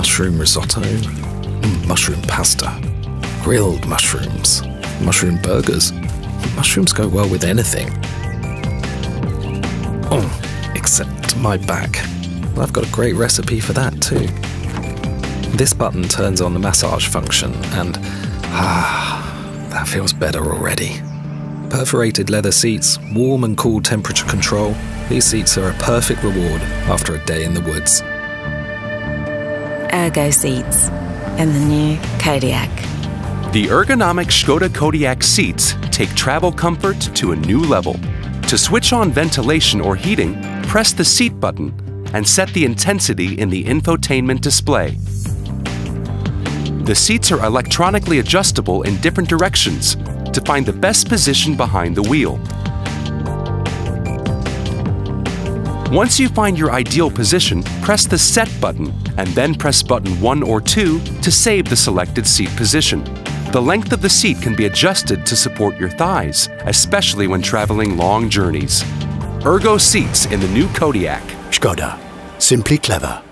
mushroom risotto, mushroom pasta, grilled mushrooms, mushroom burgers. Mushrooms go well with anything. Oh, except my back. I've got a great recipe for that too. This button turns on the massage function and that feels better already. Perforated leather seats, warm and cool temperature control. These seats are a perfect reward after a day in the woods. Ergo Seats and the new Kodiaq. The ergonomic ŠKODA KODIAQ seats take travel comfort to a new level. To switch on ventilation or heating, press the seat button and set the intensity in the infotainment display. The seats are electronically adjustable in different directions to find the best position behind the wheel. Once you find your ideal position, press the Set button and then press button 1 or 2 to save the selected seat position. The length of the seat can be adjusted to support your thighs, especially when traveling long journeys. Ergo Seats in the new Kodiaq. ŠKODA. Simply clever.